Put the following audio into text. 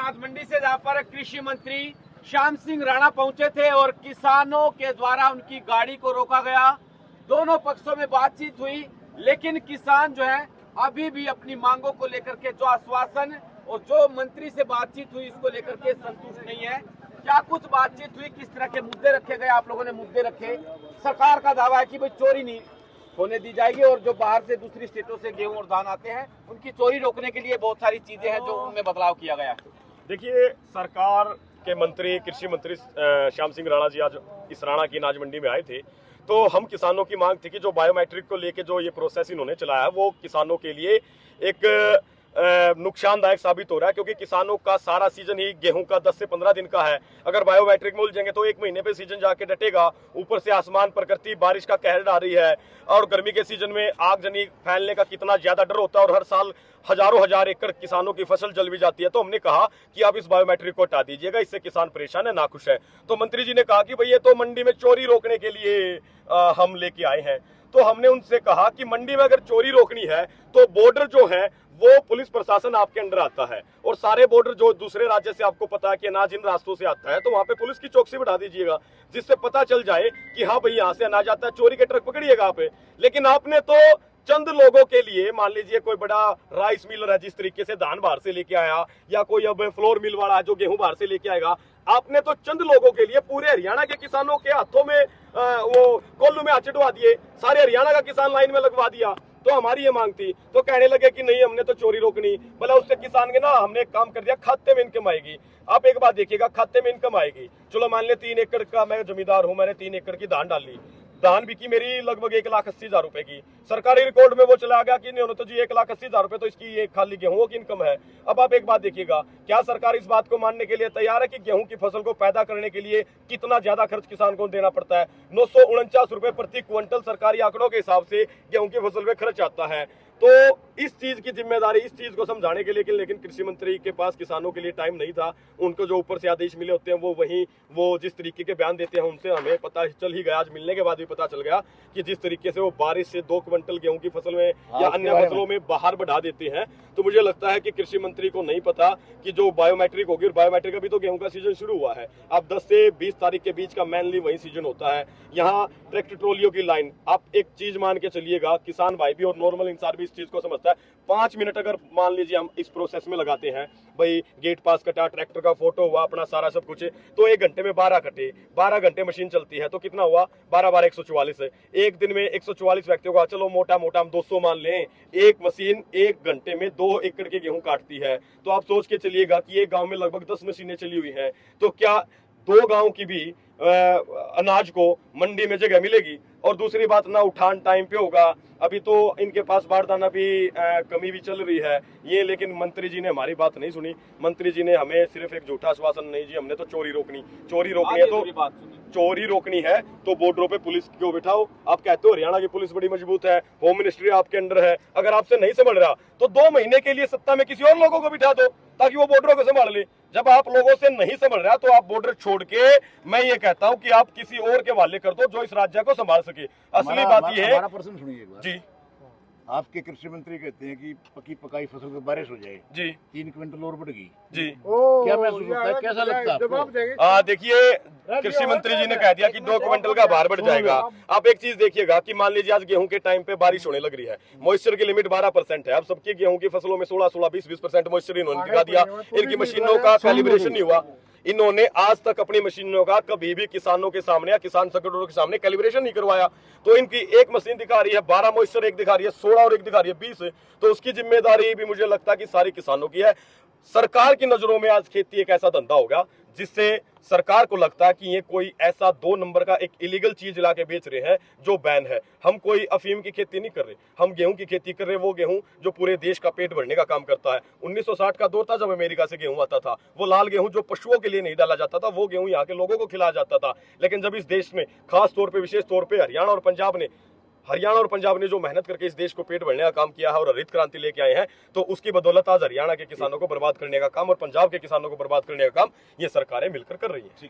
अनाज मंडी से जहां पर कृषि मंत्री श्याम सिंह राणा पहुंचे थे और किसानों के द्वारा उनकी गाड़ी को रोका गया। दोनों पक्षों में बातचीत हुई, लेकिन किसान जो है अभी भी अपनी मांगों को लेकर के जो आश्वासन और जो मंत्री से बातचीत हुई इसको लेकर के संतुष्ट नहीं है। क्या कुछ बातचीत हुई, किस तरह के मुद्दे रखे गए? आप लोगों ने मुद्दे रखे। सरकार का दावा है कि भाई चोरी नहीं होने दी जाएगी और जो बाहर से दूसरी स्टेटों से गेहूं और धान आते हैं उनकी चोरी रोकने के लिए बहुत सारी चीजें हैं जो उनमें बदलाव किया गया है। देखिए, सरकार के मंत्री कृषि मंत्री श्याम सिंह राणा जी आज इस राणा की अनाज मंडी में आए थे, तो हम किसानों की मांग थी कि जो बायोमेट्रिक को लेके जो ये प्रोसेस इन्होंने चलाया है वो किसानों के लिए एक नुकसानदायक साबित हो रहा है, क्योंकि किसानों का सारा सीजन ही गेहूं का 10 से 15 दिन का है। अगर बायोमेट्रिक में उलझेंगे तो 1 महीने पे सीजन जाके डटेगा। ऊपर से आसमान प्रकृति बारिश का कहर डाल रही है और गर्मी के सीजन में आगजनी फैलने का कितना ज्यादा डर होता है और हर साल हजारों हजार एकड़ किसानों की फसल जल भी जाती है। तो हमने कहा कि आप इस बायोमेट्रिक को हटा दीजिएगा, इससे किसान परेशान है, नाखुश है। तो मंत्री जी ने कहा कि भाई ये तो मंडी में चोरी रोकने के लिए हम लेके आए हैं। तो हमने उनसे कहा कि मंडी में अगर चोरी रोकनी है तो बॉर्डर जो है वो पुलिस प्रशासन आपके अंडर आता है और सारे बॉर्डर जो दूसरे राज्य से आपको पता है कि अनाज इन रास्तों से आता है, तो वहां पे पुलिस की चौकसी बढ़ा दीजिएगा, जिससे पता चल जाए कि हाँ भाई यहाँ से अनाज आता है। चोरी के ट्रक पकड़िएगा आप। लेकिन आपने तो चंद लोगों के लिए, मान लीजिए कोई बड़ा राइस मिलर है जिस तरीके से धान बाहर से लेके आया, या कोई अब फ्लोर मिल वाला है जो गेहूं बाहर से लेके आएगा, आपने तो चंद लोगों के लिए पूरे हरियाणा के किसानों के हाथों में वो कोल्लू में हाथ चढ़वा दिए, सारे हरियाणा का किसान लाइन में लगवा दिया। तो हमारी ये मांग थी, तो कहने लगे कि नहीं हमने तो चोरी रोकनी, भला उससे किसान के ना हमने एक काम कर दिया, खाते में इनकम आएगी। आप एक बात देखिएगा, खाते में इनकम आएगी। चलो मान ले 3 एकड़ का मैं जमींदार हूं, मैंने 3 एकड़ की धान डाली, धान बिकी मेरी लगभग 1,80,000 रुपए की। सरकारी रिकॉर्ड में वो चला गया कि नहीं तो जी 1,80,000 रुपए तो इसकी ये खाली गेहूं की इनकम है। अब आप एक बात देखिएगा, क्या सरकार इस बात को मानने के लिए तैयार है कि गेहूं की फसल को पैदा करने के लिए कितना ज्यादा खर्च किसान को देना पड़ता है? 949 रुपए प्रति क्विंटल सरकारी आंकड़ों के हिसाब से गेहूं की फसल में खर्च आता है। तो इस चीज की जिम्मेदारी, इस चीज को समझाने के लिए लेकिन कृषि मंत्री के पास किसानों के लिए टाइम नहीं था। उनको जो ऊपर से आदेश मिले होते हैं वो जिस तरीके के बयान देते हैं उनसे हमें पता चल ही गया। आज मिलने के बाद भी पता चल गया कि जिस तरीके से वो बारिश से 2 क्विंटल गेहूं की फसल में या अन्य फसलों में बाहर बढ़ा देते हैं, तो मुझे लगता है कि कृषि मंत्री को नहीं पता कि जो बायोमेट्रिक होगी, और बायोमेट्रिक अभी तो गेहूं का सीजन शुरू हुआ है। अब 10 से 20 तारीख के बीच का मेनली वही सीजन होता है। यहाँ ट्रैक्टर ट्रॉलियों की लाइन, आप एक चीज मान के चलिएगा, किसान भाई भी और नॉर्मल इंसान भी इस चीज को समझता है। 5 मिनट अगर मान लीजिए हम इस प्रोसेस में लगाते हैं, भाई गेट पास कटा, ट्रैक्टर का फोटो हुआ, अपना सारा सब कुछ, तो 1 घंटे में 12 कटे, 12 घंटे मशीन चलती है तो कितना हुआ? 12 144 है। एक दिन में 144 व्यक्तियों का, चलो मोटा मोटा हम 200 मान लें, एक मशीन 1 घंटे में 2 एकड़ के गेहूं काटती है। तो आप सोच के चलिएगा कि एक गांव में लगभग 10 मशीनें चली हुई हैं, तो क्या 2 गांव की भी अनाज को मंडी में जगह मिलेगी? और दूसरी बात, ना उठान टाइम पे होगा। अभी तो इनके पास बारदाना भी कमी भी चल रही है ये, लेकिन मंत्री जी ने हमारी बात नहीं सुनी। मंत्री जी ने हमें सिर्फ एक झूठा आश्वासन, नहीं जी हमने तो चोरी रोकनी है, तो चोरी रोकनी है तो बॉर्डरों पे पुलिस को बिठाओ। आप कहते हो हरियाणा की पुलिस बड़ी मजबूत है, होम मिनिस्ट्री आपके अंडर है, अगर आपसे नहीं संभल रहा तो 2 महीने के लिए सत्ता में किसी और लोगों को बिठा दो ताकि वो बॉर्डरों को संभाल ले। जब आप लोगों से नहीं संभल रहा तो आप बॉर्डर छोड़ के, मैं ये कहता हूं कि आप किसी और के हवाले कर दो जो इस राज्य को संभाल सके। असली बात ये है जी, आपके कृषि मंत्री कहते हैं कि पकी पकाई फसल में बारिश हो जाए जी, 3 क्विंटल और बढ़ गई जी, क्या महसूस होता है, कैसा लगता है? देखिए, कृषि मंत्री जी ने कह दिया कि 2 क्विंटल का भार बढ़ जाएगा। आप एक चीज देखिएगा कि मान लीजिए आज गेहूं के टाइम पे बारिश होने लग रही है, मॉइस्चर की लिमिट 12% है। अब सबकी गेहूं की फसलों में 16, 20% मॉइस्चर इन्होंने दिखा दिया। इनकी मशीनों का कैलिब्रेशन नहीं हुआ। इन्होंने आज तक अपनी मशीनों का कभी भी किसानों के सामने या किसान संगठनों के सामने कैलिब्रेशन नहीं करवाया। तो इनकी एक मशीन दिखा रही है 12 मॉइस्चर, एक दिखा रही है 16 और एक दिखा रही है 20। तो उसकी जिम्मेदारी भी मुझे लगता है कि सारी किसानों की है। सरकार की नजरों में आज खेती एक ऐसा धंधा होगा जिससे सरकार को लगता है कि ये कोई ऐसा 2 नंबर का एक इलीगल चीज ला के बेच रहे हैं जो बैन है। हम कोई अफीम की खेती नहीं कर रहे, हम गेहूं की खेती कर रहे हैं। वो गेहूं जो पूरे देश का पेट भरने का काम करता है। 1960 का दौर था जब अमेरिका से गेहूं आता था, वो लाल गेहूं जो पशुओं के लिए नहीं डाला जाता था, वो गेहूं यहाँ के लोगों को खिलाया जाता था। लेकिन जब इस देश में खास तौर पर, विशेष तौर पर हरियाणा और पंजाब ने जो मेहनत करके इस देश को पेट भरने का काम किया है और हरित क्रांति लेके आए हैं, तो उसकी बदौलत आज हरियाणा के किसानों को बर्बाद करने का काम और पंजाब के किसानों को बर्बाद करने का काम ये सरकारें मिलकर कर रही हैं।